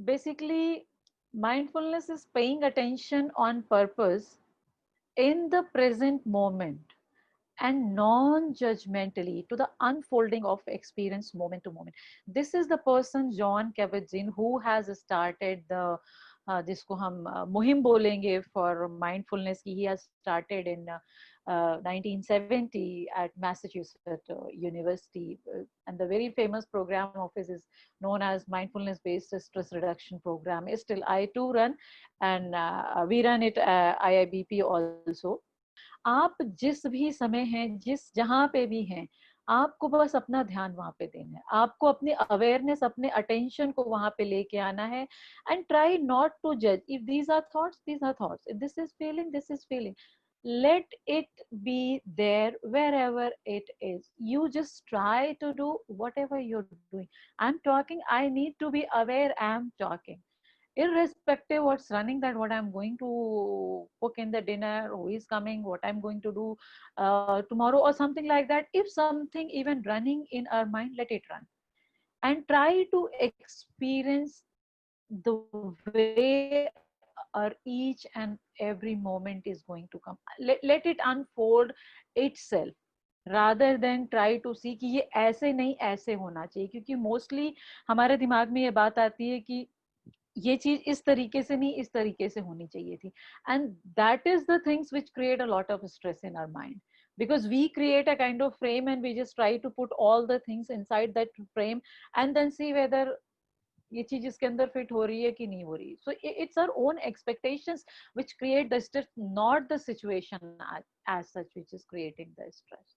basically mindfulness is paying attention on purpose in the present moment and non-judgmentally to the unfolding of experience moment to moment. This is the person John Kabat-Zinn who has started the जिसको हम मुहिम बोलेंगे for mindfulness की. He has started in 1970 at Massachusetts University, and the very famous program of his is known as mindfulness based stress reduction program. Still I too run, and we run it IIBP also. आप जिस भी समय हैं, जिस जहां पे भी हैं, आपको बस अपना ध्यान वहां पे देना है, आपको अपनी अवेयरनेस, अपने अटेंशन को वहां पे लेके आना है. एंड ट्राई नॉट टू जज. If these are thoughts, if this is feeling, let it be there wherever it is. You just try to do whatever you're doing. I'm talking, I need to be aware I'm talking, irrespective what's running, that what I'm going to cook in the dinner, who is coming, what I'm going to do tomorrow or something like that. If something even running in our mind, let it run and try to experience the way our each and every moment is going to come. Let it unfold itself rather than try to see कि ये ऐसे नहीं ऐसे होना चाहिए. क्योंकि mostly हमारे दिमाग में ये बात आती है कि ये चीज इस तरीके से नहीं, इस तरीके से होनी चाहिए थी. And that is the things which create a lot of stress in our mind, because we create a kind of frame and we just try to put all the things inside that frame and then see whether ये चीज इसके अंदर fit हो रही है कि नहीं हो रही. So it's our own expectations which create the stress, not the situation as such which is creating the stress.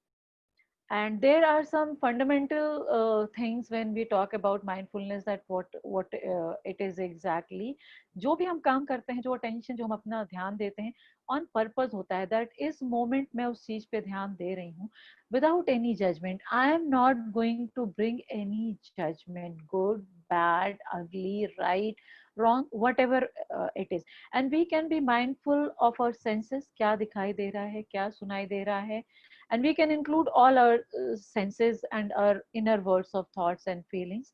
And there are some fundamental things when we talk about mindfulness, that what it is exactly. जो भी हम काम करते हैं, जो attention, जो हम अपना ध्यान देते हैं, ऑन पर्पस होता है. दैट इस मोमेंट में उस चीज पे ध्यान दे रही हूँ without any judgment. I am not going to bring any judgment, good, bad, ugly, right, wrong, whatever it is. And we can be mindful of our senses. क्या दिखाई दे रहा है, क्या सुनाई दे रहा है. And we can include all our senses and our inner worlds of thoughts and feelings.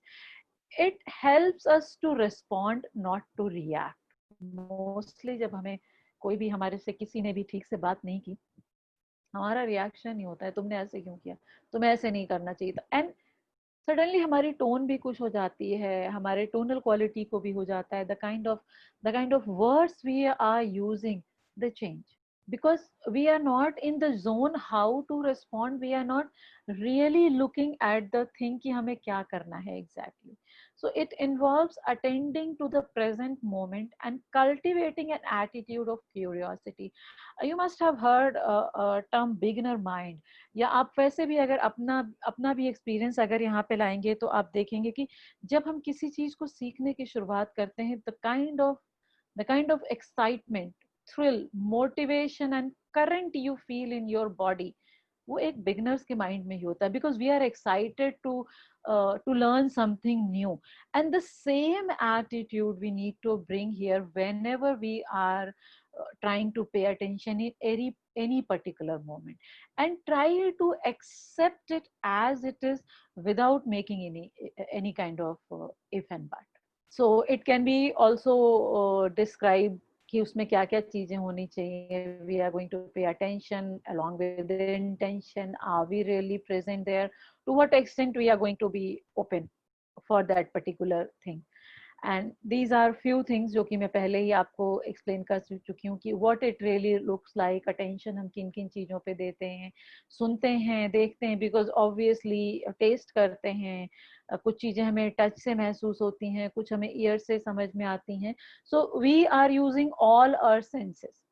It helps us to respond, not to react. Mostly जब हमें कोई भी हमारे से किसी ने भी ठीक से बात नहीं की, हमारा रिएक्शन ही होता है तुमने ऐसे क्यों किया, तुम्हें ऐसे नहीं करना चाहिए था. एंड सडनली हमारी टोन भी कुछ हो जाती है, हमारे टोनल क्वालिटी को भी हो जाता है. The kind of words we are using, the change, because we are not in the zone how to respond. We are not really looking at the thing कि हमें क्या करना है exactly. So it involves attending to the present moment and cultivating an attitude of curiosity. You must have heard a term beginner mind. या आप वैसे भी अगर अपना अपना भी एक्सपीरियंस अगर यहाँ पे लाएंगे तो आप देखेंगे कि जब हम किसी चीज को सीखने की शुरुआत करते हैं, the kind of excitement, thrill, motivation and current you feel in your body, वो एक बिगनर्स के माइंड में ही होता है. Because we are excited to learn something new. And the same attitude we need to bring here whenever we are trying to pay attention in any particular moment, and try to accept it as it is without making any kind of if and but. So it can be also described कि उसमें क्या क्या चीजें होनी चाहिए. We are going to pay attention along with the intention. Are we really present there? To what extent we are going to be open for that particular thing. And these are few things जो कि मैं पहले ही आपको explain कर चुकी हूँ कि what it really looks like. Attention हम किन किन चीज़ों पे देते हैं, सुनते हैं, देखते हैं, बिकॉज ऑब्वियसली टेस्ट करते हैं. कुछ चीज़ें हमें टच से महसूस होती हैं, कुछ हमें ईयर से समझ में आती हैं. So we are using all our senses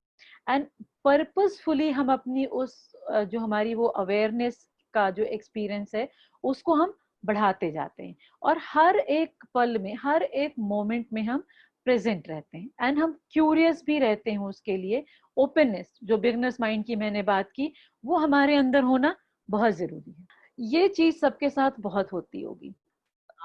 and purposefully हम अपनी उस जो हमारी वो अवेयरनेस का जो एक्सपीरियंस है उसको हम बढ़ाते जाते हैं. और हर एक पल में, हर एक मोमेंट में हम प्रेजेंट रहते हैं एंड हम क्यूरियस भी रहते हैं. उसके लिए ओपननेस, जो बिगनर्स माइंड की मैंने बात की, वो हमारे अंदर होना बहुत जरूरी है. ये चीज सबके साथ बहुत होती होगी.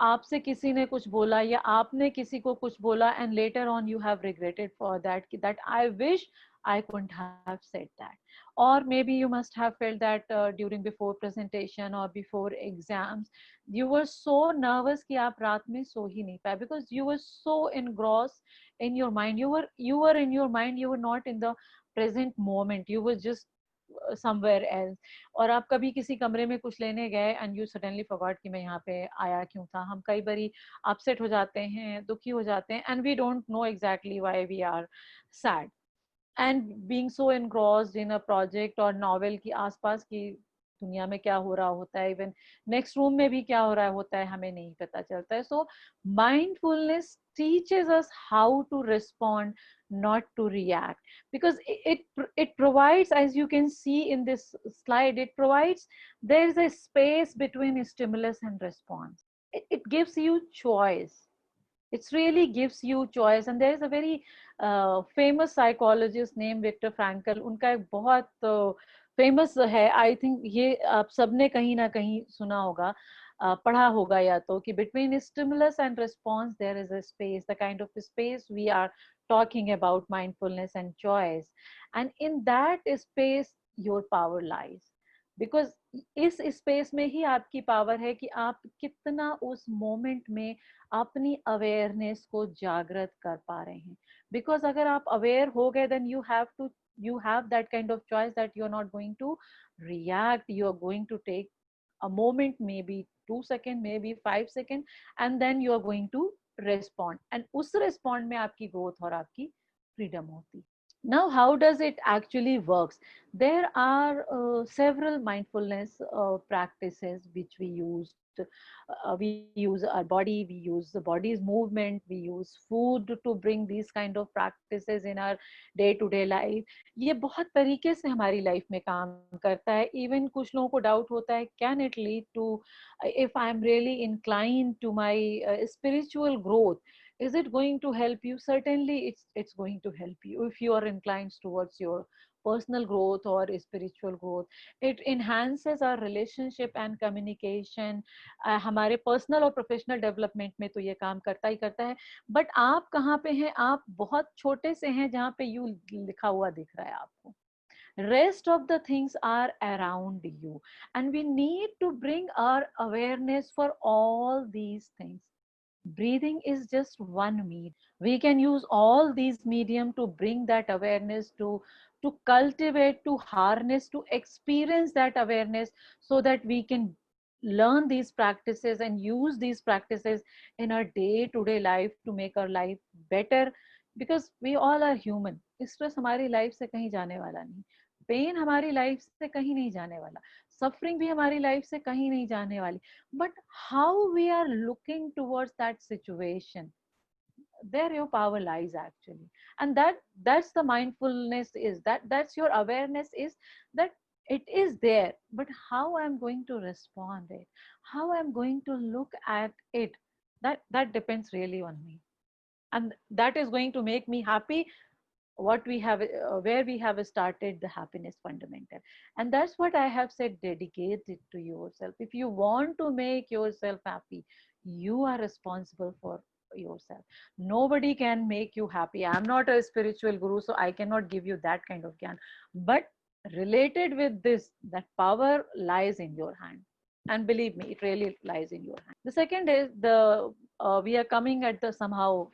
आपसे किसी ने कुछ बोला या आपने किसी को कुछ बोला and later on you have regretted for that कि that I wish I couldn't have said that. Or maybe you must have felt that during before presentation or before exams, you were so nervous कि आप रात में सो ही नहीं पाए, because you were so engrossed in your mind. You were in your mind. You were not in the present moment. You were just somewhere else. और आप कभी किसी कमरे में कुछ लेने गए and you suddenly forgot कि मैं यहाँ पे आया क्यों था. हम कई बारी upset हो जाते हैं, दुखी हो जाते हैं, and we don't know exactly why we are sad. And being so engrossed in a project or novel कि आसपास की दुनिया में क्या हो रहा होता है, इवन नेक्स्ट रूम में भी क्या हो रहा होता है, हमें नहीं पता चलता है. सो mindfulness teaches us how to respond, not to react, because it provides, as you can see in this slide, it provides, there is a space between stimulus and response. It gives you choice. It really gives you choice. And there is a very famous psychologist named Viktor Frankl. उनका एक बहुत famous है, I think ये आप सबने कहीं ना कहीं सुना होगा, पढ़ा होगा या तो, कि between stimulus and response there is a space, the kind of space we are talking about, mindfulness and choice. And in that space your power lies, because इस स्पेस में ही आपकी पावर है कि आप कितना उस मोमेंट में अपनी अवेयरनेस को जागृत कर पा रहे हैं. बिकॉज अगर आप अवेयर हो गए, then you have that kind of choice that you're not going to react. You're going to take a moment, maybe 2 seconds, maybe 5 seconds, and then you're going to respond. And उस respond में आपकी growth और आपकी freedom होती. Now, how does it actually works? There are several mindfulness practices which we use. We use our body, we use the body's movement, we use food to bring these kind of practices in our day to day life. ये बहुत तरीके से हमारी life में काम करता है. Even कुछ लोगों को डाउट होता है, can it lead to, if I'm really inclined to my spiritual growth, is it going to help you? Certainly it's going to help you if you are inclined towards your personal growth or spiritual growth. It enhances our relationship and communication. हमारे personal और professional development में तो ये काम करता ही करता है. But आप कहाँ पे हैं? आप बहुत छोटे से हैं जहाँ पे you लिखा हुआ दिख रहा है आपको. Rest of the things are around you, and we need to bring our awareness for all these things. Breathing is just one medium. We can use all these medium to bring that awareness, to cultivate, to harness, to experience that awareness, so that we can learn these practices and use these practices in our day to day life to make our life better. Because we all are human. Stress हमारी life से कहीं जाने वाला नहीं, pen हमारी life से कहीं नहीं जाने वाला, सफरिंग भी हमारी लाइफ से कहीं नहीं जाने वाली. But how we are looking towards that situation, there your power lies actually. And that's the mindfulness, is that's your awareness, is that it is there, but how I'm going to respond it, how I'm going to look at it, that depends really on me. And that is going to make me happy. What we have, where we have started the happiness fundamental. And that's what I have said, dedicate it to yourself. If you want to make yourself happy, you are responsible for yourself. Nobody can make you happy. I'm not a spiritual guru, so I cannot give you that kind of gyan. But related with this, that power lies in your hand. And believe me, it really lies in your hand. The second is the we are coming at the somehow